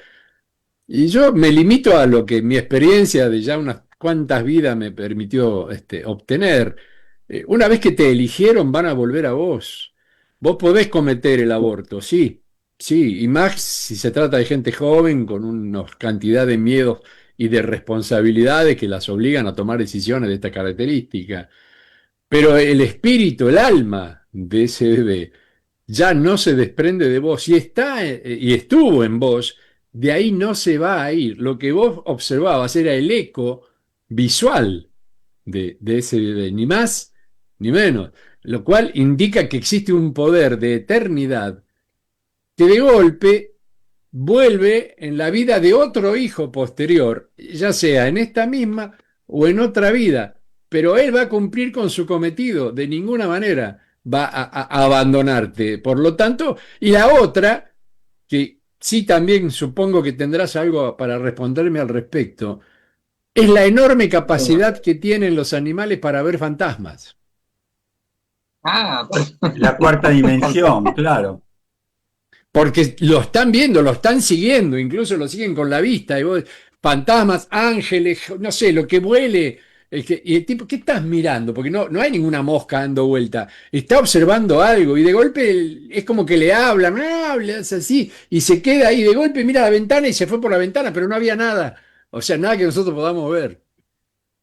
Y yo me limito a lo que mi experiencia de ya unas cuantas vidas me permitió obtener. Una vez que te eligieron, van a volver a vos. Vos podés cometer el aborto, sí, sí, y más si se trata de gente joven con una cantidad de miedos y de responsabilidades que las obligan a tomar decisiones de esta característica. Pero el espíritu, el alma de ese bebé ya no se desprende de vos y está y estuvo en vos, de ahí no se va a ir. Lo que vos observabas era el eco visual de ese bebé, ni más ni menos, lo cual indica que existe un poder de eternidad que de golpe vuelve en la vida de otro hijo posterior, ya sea en esta misma o en otra vida, pero él va a cumplir con su cometido, de ninguna manera va a abandonarte. Por lo tanto, y la otra, que sí también supongo que tendrás algo para responderme al respecto, es la enorme capacidad que tienen los animales para ver fantasmas. Ah, La cuarta dimensión, claro. Porque lo están viendo, lo están siguiendo, incluso lo siguen con la vista. Y vos, fantasmas, ángeles, no sé, lo que vuele. Y el tipo, ¿qué estás mirando? Porque no hay ninguna mosca dando vuelta. Está observando algo y de golpe es como que le hablan, hablas así, y se queda ahí. De golpe mira la ventana y se fue por la ventana, pero no había nada. O sea, nada que nosotros podamos ver.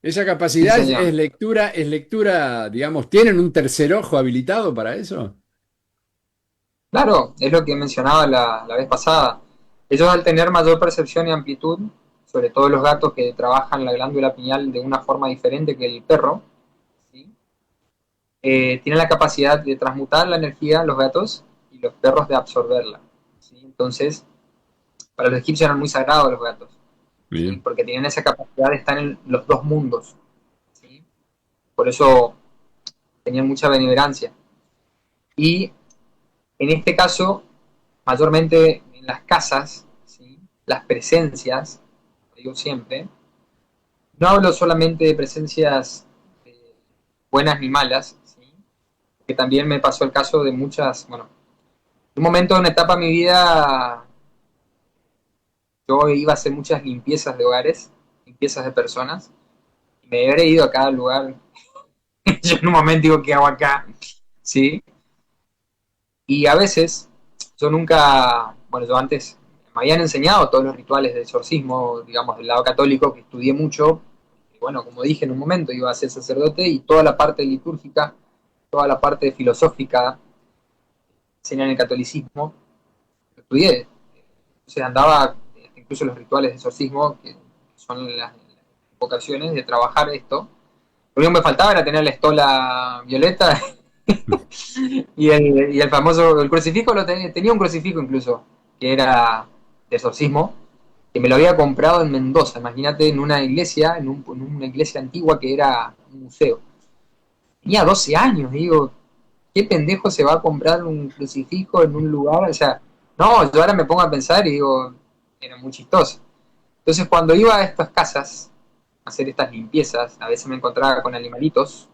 Esa sí, capacidad señor. es lectura, digamos, ¿tienen un tercer ojo habilitado para eso? Claro, es lo que mencionaba la vez pasada. Ellos, al tener mayor percepción y amplitud, sobre todo los gatos que trabajan la glándula pineal de una forma diferente que el perro, ¿sí? Tienen la capacidad de transmutar la energía, los gatos, y los perros de absorberla. ¿Sí? Entonces, para los egipcios eran muy sagrados los gatos, ¿sí? Bien. Porque tenían esa capacidad de estar en los dos mundos. ¿Sí? Por eso tenían mucha benevolencia. Y en este caso, mayormente en las casas, ¿sí? Las presencias, lo digo siempre, no hablo solamente de presencias buenas ni malas, ¿sí? Que también me pasó el caso de muchas, bueno, en un momento, en una etapa de mi vida, yo iba a hacer muchas limpiezas de hogares, limpiezas de personas, y me habré ido a cada lugar. Yo en un momento digo, ¿qué hago acá? ¿Sí? Y a veces, yo nunca, bueno, yo antes me habían enseñado todos los rituales de exorcismo, digamos, del lado católico, que estudié mucho. Y bueno, como dije en un momento, iba a ser sacerdote, y toda la parte litúrgica, toda la parte filosófica, enseñan el catolicismo, lo estudié. Entonces andaba, incluso los rituales de exorcismo, que son las vocaciones de trabajar esto. Lo único que me faltaba era tener la estola violeta y el famoso, el crucifijo, tenía un crucifijo incluso, que era de exorcismo, que me lo había comprado en Mendoza, imagínate, en una iglesia, en una iglesia antigua que era un museo. Tenía 12 años, digo, ¿qué pendejo se va a comprar un crucifijo en un lugar? O sea, no, yo ahora me pongo a pensar y digo, era muy chistoso. Entonces, cuando iba a estas casas a hacer estas limpiezas, a veces me encontraba con animalitos,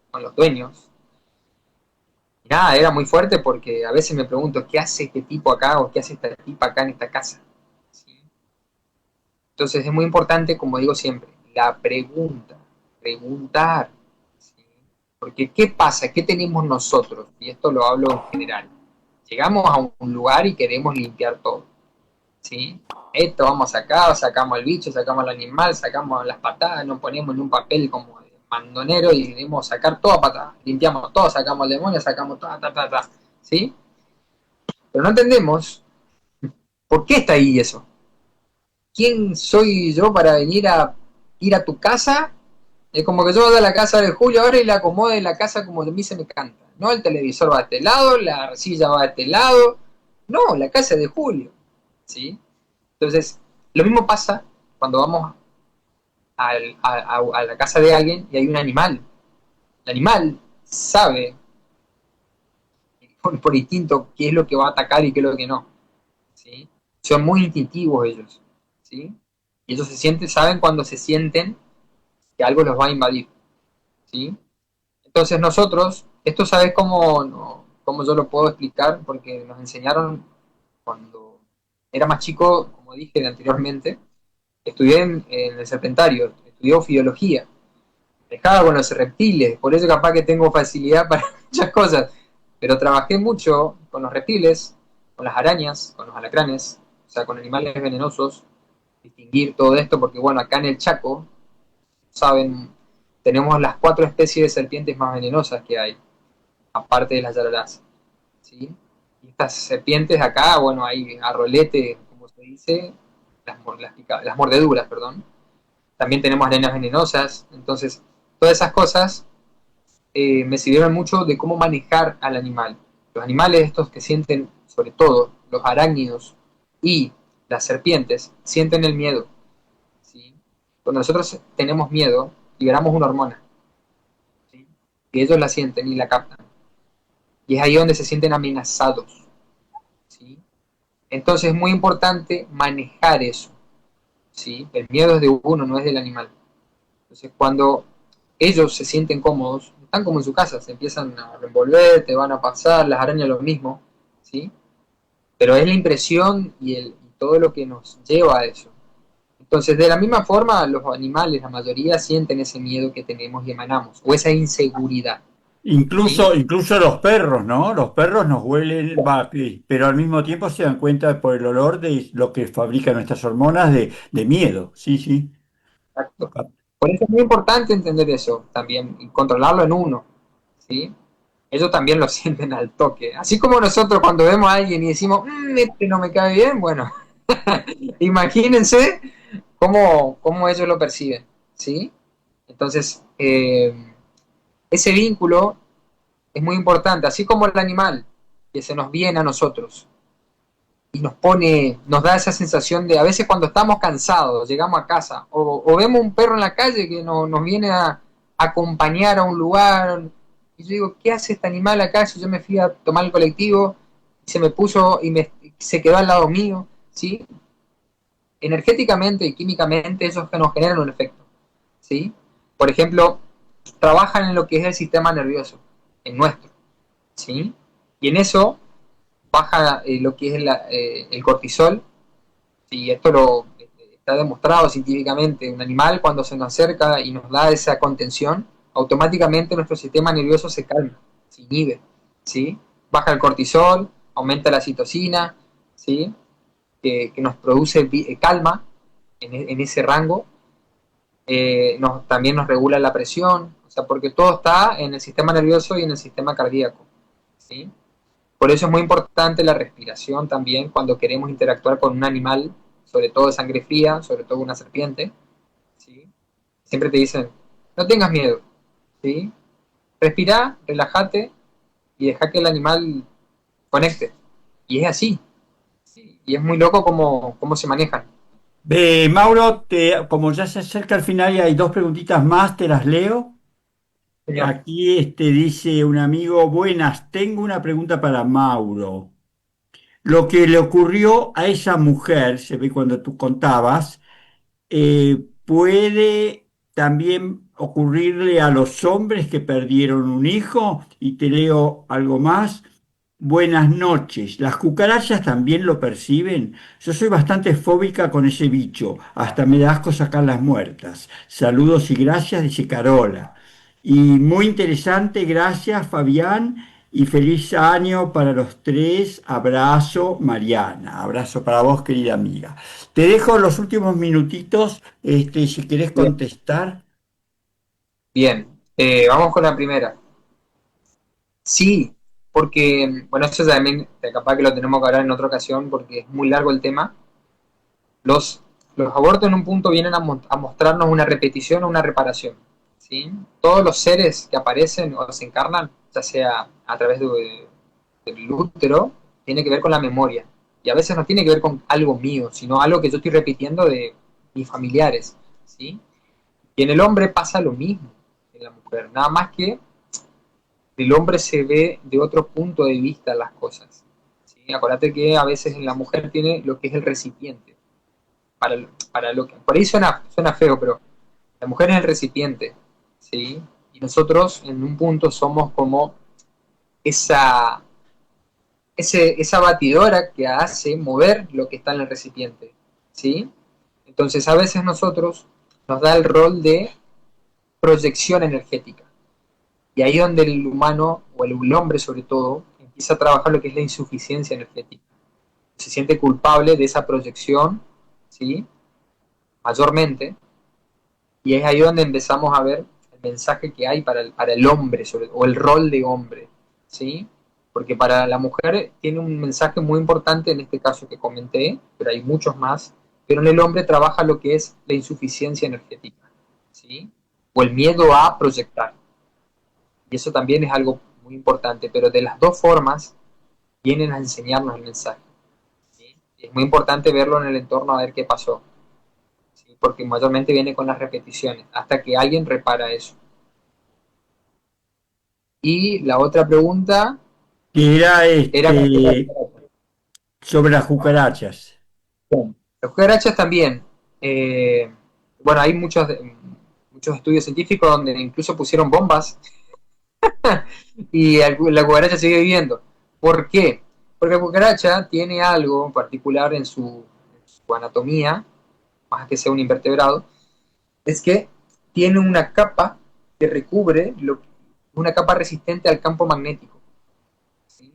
con los dueños. Y nada, era muy fuerte, porque a veces me pregunto, ¿qué hace este tipo acá o qué hace esta tipa acá en esta casa? ¿Sí? Entonces es muy importante, como digo siempre, la pregunta, preguntar, ¿sí? Porque ¿qué pasa? ¿Qué tenemos nosotros? Y esto lo hablo en general. Llegamos a un lugar y queremos limpiar todo, ¿sí? Esto vamos acá, sacamos al bicho, sacamos al animal, sacamos las patadas, nos ponemos en un papel como de mandonero y queremos sacar todo a patadas. Limpiamos todo, sacamos el demonio, sacamos todo, ¿sí? Pero no entendemos por qué está ahí eso. ¿Quién soy yo para venir a ir a tu casa? Es como que yo voy a la casa de Julio ahora y la acomode la casa como a mí se me canta. No, el televisor va a este lado, la silla va a este lado. No, la casa es de Julio. ¿Sí? Entonces, lo mismo pasa cuando vamos a la casa de alguien y hay un animal. El animal sabe por instinto qué es lo que va a atacar y qué es lo que no. ¿Sí? Son muy instintivos ellos. ¿Sí? Y ellos se sienten, saben cuando se sienten que algo los va a invadir. ¿Sí? Entonces nosotros, esto sabes cómo, no, cómo yo lo puedo explicar, porque nos enseñaron cuando era más chico, como dije anteriormente, estudié en el Serpentario, estudié ofiología, dejaba con los reptiles, por eso capaz que tengo facilidad para muchas cosas, pero trabajé mucho con los reptiles, con las arañas, con los alacranes, o sea, con animales venenosos, distinguir todo esto, porque bueno, acá en el Chaco, saben, tenemos las 4 especies de serpientes más venenosas que hay, aparte de las yararás, ¿sí? Y estas serpientes acá, bueno, hay arrolete, como se dice, las mordeduras, perdón. También tenemos arenas venenosas, entonces todas esas cosas me sirvieron mucho de cómo manejar al animal. Los animales estos que sienten, sobre todo los arácnidos y las serpientes, sienten el miedo, ¿sí? Cuando nosotros tenemos miedo, liberamos una hormona, ¿sí? Y ellos la sienten y la captan. Y es ahí donde se sienten amenazados, ¿sí? Entonces es muy importante manejar eso, ¿sí? El miedo es de uno, no es del animal. Entonces cuando ellos se sienten cómodos, están como en su casa, se empiezan a revolver, te van a pasar, las arañas lo mismo, ¿sí? Pero es la impresión y todo lo que nos lleva a eso. Entonces, de la misma forma, los animales, la mayoría, sienten ese miedo que tenemos y emanamos, o esa inseguridad, ¿sí? Incluso los perros, ¿no? Los perros nos huelen, va, pero al mismo tiempo se dan cuenta por el olor de lo que fabrican nuestras hormonas de miedo. Sí, sí. Exacto. Por eso es muy importante entender eso también y controlarlo en uno, ¿sí? Ellos también lo sienten al toque. Así como nosotros cuando vemos a alguien y decimos, este no me cae bien, bueno, imagínense cómo ellos lo perciben, ¿sí? Entonces, ese vínculo es muy importante, así como el animal que se nos viene a nosotros y nos pone, nos da esa sensación de, a veces cuando estamos cansados, llegamos a casa, o vemos un perro en la calle que nos viene a acompañar a un lugar, y yo digo, ¿qué hace este animal acá? Si yo me fui a tomar el colectivo, y se me puso se quedó al lado mío, ¿sí? Energéticamente y químicamente eso nos genera un efecto, ¿sí? Por ejemplo, trabajan en lo que es el sistema nervioso, en nuestro, ¿sí? Y en eso baja lo que es el cortisol, y esto está demostrado científicamente. Un animal cuando se nos acerca y nos da esa contención, automáticamente nuestro sistema nervioso se calma, se inhibe, ¿sí? Baja el cortisol, aumenta la citocina, ¿sí? Que nos produce calma en ese rango, también nos regula la presión, o sea, porque todo está en el sistema nervioso y en el sistema cardíaco, ¿sí? Por eso es muy importante la respiración también cuando queremos interactuar con un animal, sobre todo de sangre fría, sobre todo una serpiente, ¿sí? Siempre te dicen, no tengas miedo, ¿sí? Respira, relájate y deja que el animal conecte. Y es así, ¿sí? Y es muy loco cómo se manejan. Mauro, como ya se acerca el final y hay dos preguntitas más, te las leo. Señor. Aquí dice un amigo, buenas, tengo una pregunta para Mauro. Lo que le ocurrió a esa mujer, se ve cuando tú contabas, puede también ocurrirle a los hombres que perdieron un hijo. Y te leo algo más. Buenas noches. ¿Las cucarachas también lo perciben? Yo soy bastante fóbica con ese bicho. Hasta me da asco sacarlas muertas. Saludos y gracias, dice Carola. Y muy interesante, gracias Fabián. Y feliz año para los tres. Abrazo, Mariana. Abrazo para vos, querida amiga. Te dejo los últimos minutitos, si querés Bien, contestar. bien. Vamos con la primera. Sí, porque, bueno, eso también capaz que lo tenemos que hablar en otra ocasión porque es muy largo el tema. Los, los abortos en un punto vienen a mostrarnos una repetición o una reparación. ¿Sí? Todos los seres que aparecen o se encarnan, ya sea a través del útero, tiene que ver con la memoria. Y a veces no tiene que ver con algo mío, sino algo que yo estoy repitiendo de mis familiares. ¿Sí? Y en el hombre pasa lo mismo que en la mujer, nada más que el hombre se ve de otro punto de vista las cosas. ¿Sí? Acuérdate que a veces en la mujer tiene lo que es el recipiente. Para lo que, por ahí suena feo, pero la mujer es el recipiente. ¿Sí? Y nosotros en un punto somos como esa, esa batidora que hace mover lo que está en el recipiente. ¿Sí? Entonces a veces nosotros nos da el rol de proyección energética. Y ahí es donde el humano, o el hombre sobre todo, empieza a trabajar lo que es la insuficiencia energética. Se siente culpable de esa proyección, ¿sí? Mayormente, y es ahí donde empezamos a ver el mensaje que hay para el hombre, o el rol de hombre, ¿sí? Porque para la mujer tiene un mensaje muy importante en este caso que comenté, pero hay muchos más, pero en el hombre trabaja lo que es la insuficiencia energética, ¿sí? O el miedo a proyectar. Y eso también es algo muy importante, pero de las dos formas vienen a enseñarnos el mensaje. ¿Sí? Es muy importante verlo en el entorno a ver qué pasó, ¿sí? Porque mayormente viene con las repeticiones, hasta que alguien repara eso. Y la otra pregunta Que era era sobre las cucarachas. los cucarachas también. Bueno, hay muchos estudios científicos donde incluso pusieron bombas y la cucaracha sigue viviendo. ¿Por qué? Porque la cucaracha tiene algo particular en su anatomía, más que sea un invertebrado, es que tiene una capa que recubre una capa resistente al campo magnético. ¿Sí?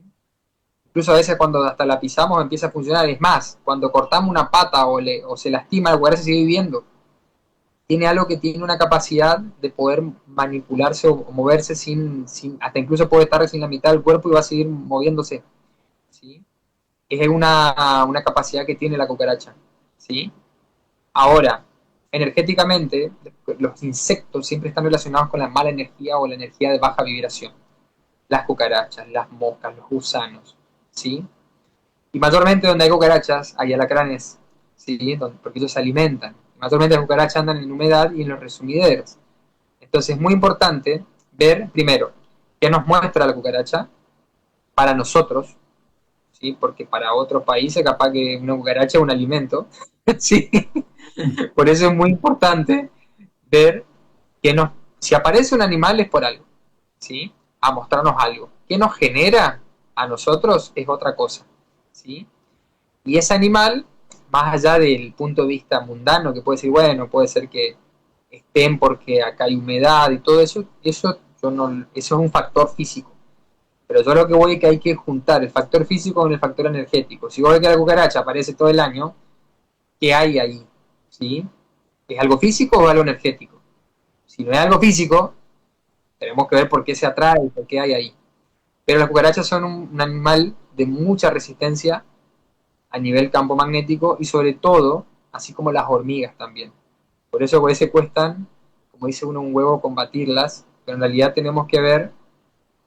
Incluso a veces cuando hasta la pisamos empieza a funcionar. Es más, cuando cortamos una pata o se lastima, la cucaracha sigue viviendo. Tiene algo que tiene una capacidad de poder manipularse o moverse hasta incluso puede estar sin la mitad del cuerpo y va a seguir moviéndose. ¿Sí? Es una capacidad que tiene la cucaracha. ¿Sí? Ahora, energéticamente, los insectos siempre están relacionados con la mala energía o la energía de baja vibración. Las cucarachas, las moscas, los gusanos. ¿Sí? Y mayormente donde hay cucarachas hay alacranes. ¿Sí? Porque ellos se alimentan. Mayormente las cucarachas andan en humedad y en los resumideros. Entonces es muy importante ver primero qué nos muestra la cucaracha para nosotros, ¿sí? Porque para otros países capaz que una cucaracha es un alimento, ¿sí? Por eso es muy importante ver si aparece un animal es por algo, ¿sí? A mostrarnos algo. ¿Qué nos genera a nosotros? Es otra cosa, ¿sí? Y ese animal, más allá del punto de vista mundano, que puede decir, bueno, puede ser que estén porque acá hay humedad y todo eso, eso es un factor físico. Pero yo lo que voy es que hay que juntar el factor físico con el factor energético. Si vos ves que la cucaracha aparece todo el año, ¿qué hay ahí? ¿Sí? ¿Es algo físico o algo energético? Si no es algo físico, tenemos que ver por qué se atrae y por qué hay ahí. Pero las cucarachas son un animal de mucha resistencia a nivel campo magnético y sobre todo, así como las hormigas también. Por eso a veces cuestan, como dice uno, un huevo combatirlas, pero en realidad tenemos que ver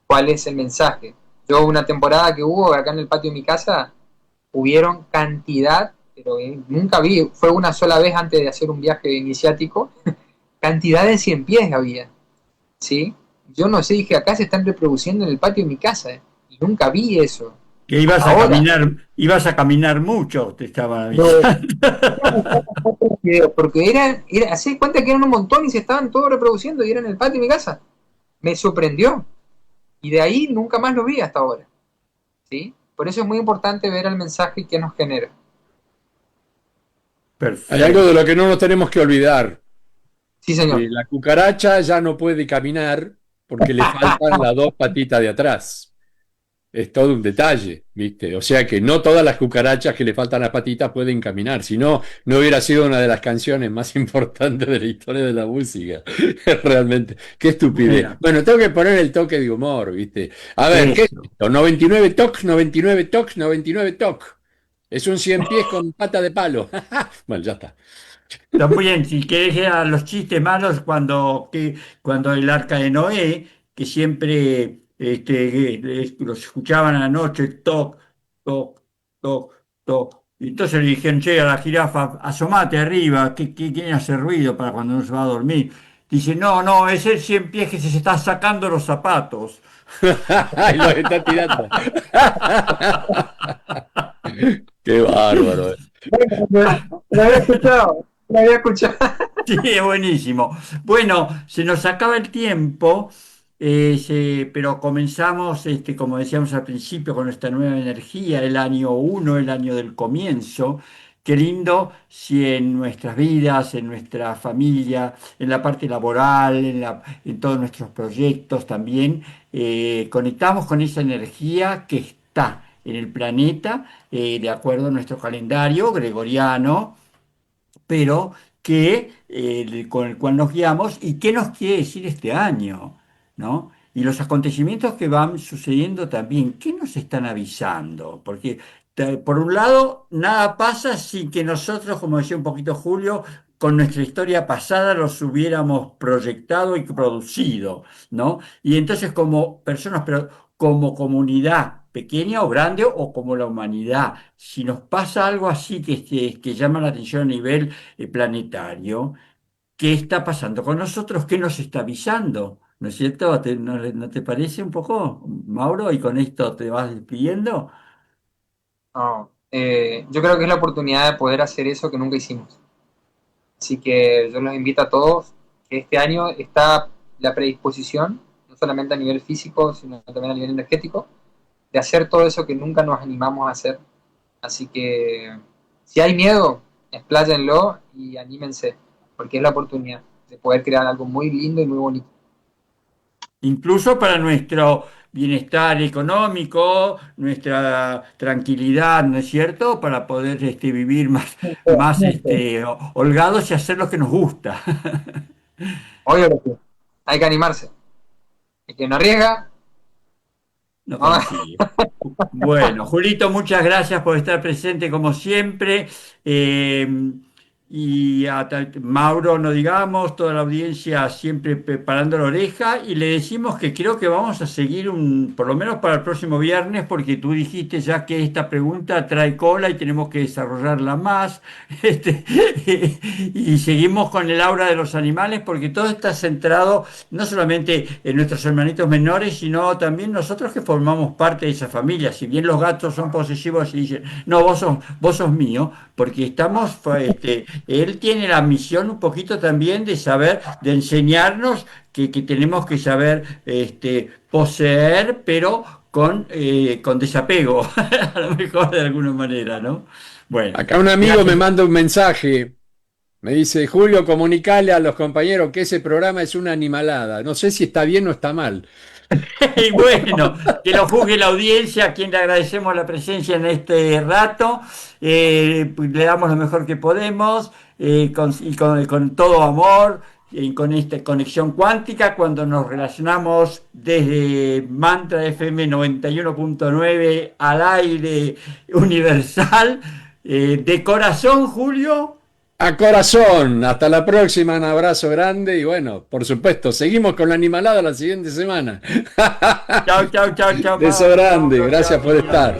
cuál es el mensaje. Yo una temporada que hubo acá en el patio de mi casa, hubieron cantidad, pero nunca vi, fue una sola vez antes de hacer un viaje iniciático, cantidad de 100 pies había, ¿sí? Yo no sé, dije, acá se están reproduciendo en el patio de mi casa, y nunca vi eso. Que Ahora, ibas a caminar mucho, te estaban no, avisando. porque así cuenta que eran un montón y se estaban todos reproduciendo y era en el patio de mi casa. Me sorprendió. Y de ahí nunca más lo vi hasta ahora. ¿sí? Por eso es muy importante ver el mensaje que nos genera. Hay algo de Perfecto. lo que no nos tenemos que olvidar. Sí, señor. La cucaracha ya no puede caminar porque le faltan las dos patitas de atrás. Es todo un detalle, ¿viste? O sea que no todas las cucarachas que le faltan las patitas pueden caminar, si no, no hubiera sido una de las canciones más importantes de la historia de la música. Realmente, qué estupidez. Bueno, Bueno, tengo que poner el toque de humor, ¿viste? A ver, ¿qué es eso. esto? 99 tocs, 99 tocs, 99 tocs. Es un 100 pies con pata de palo. Bueno, ya está. Está muy bien, si querés ir a los chistes malos cuando el arca de Noé, que siempre los escuchaban a la noche, toc, toc, toc, toc. Y entonces le dijeron, che, a la jirafa, asomate arriba, ¿quién hace ruido para cuando uno se va a dormir? Dice, no, no, es el cien pies que se está sacando los zapatos. Y los está tirando. Qué bárbaro. Lo había escuchado, lo había escuchado. Sí, es buenísimo. Bueno, se nos acaba el tiempo, pero comenzamos, como decíamos al principio, con nuestra nueva energía, el año uno, el año del comienzo. Qué lindo si en nuestras vidas, en nuestra familia, en la parte laboral, en todos nuestros proyectos también, conectamos con esa energía que está en el planeta, de acuerdo a nuestro calendario gregoriano, pero con el cual nos guiamos y qué nos quiere decir este año, ¿no? Y los acontecimientos que van sucediendo también, ¿qué nos están avisando? Porque por un lado, nada pasa sin que nosotros, como decía un poquito Julio, con nuestra historia pasada los hubiéramos proyectado y producido, ¿no? Y entonces como personas, pero como comunidad pequeña o grande o como la humanidad, si nos pasa algo así que llama la atención a nivel planetario, ¿qué está pasando con nosotros? ¿Qué nos está avisando? ¿No es cierto? ¿No te parece un poco, Mauro? Y con esto te vas despidiendo. No, yo creo que es la oportunidad de poder hacer eso que nunca hicimos. Así que yo los invito a todos, que este año está la predisposición, no solamente a nivel físico, sino también a nivel energético, de hacer todo eso que nunca nos animamos a hacer. Así que si hay miedo, expláyenlo y anímense, porque es la oportunidad de poder crear algo muy lindo y muy bonito. Incluso para nuestro bienestar económico, nuestra tranquilidad, ¿no es cierto? Para poder vivir más holgados y hacer lo que nos gusta. Obvio que sí. Hay que animarse. El que no arriesga, No no. consigue. Bueno, Julito, muchas gracias por estar presente como siempre. Y a Mauro, no digamos, toda la audiencia siempre preparando la oreja y le decimos que creo que vamos a seguir por lo menos para el próximo viernes, porque tú dijiste ya que esta pregunta trae cola y tenemos que desarrollarla más. Este, y seguimos con el aura de los animales, porque todo está centrado no solamente en nuestros hermanitos menores, sino también nosotros que formamos parte de esa familia. Si bien los gatos son posesivos y dicen, no, vos sos mío, porque él tiene la misión un poquito también de saber, de enseñarnos que tenemos que saber poseer, pero con desapego, a lo mejor de alguna manera, ¿no? Bueno, Acá un amigo me gracias. manda un mensaje. Me dice, Julio, comunicale a los compañeros que ese programa es una animalada. No sé si está bien o está mal. Y bueno, que lo juzgue la audiencia, a quien le agradecemos la presencia en este rato. Pues le damos lo mejor que podemos, con todo amor, y con esta conexión cuántica, cuando nos relacionamos desde Mantra FM 91.9 al aire universal. De corazón, Julio. A corazón, hasta la próxima, un abrazo grande y bueno, por supuesto, seguimos con la animalada la siguiente semana. Chao, chao, chao, chao, Beso Mauro, grande, Mauro, chao, gracias por Julio. estar.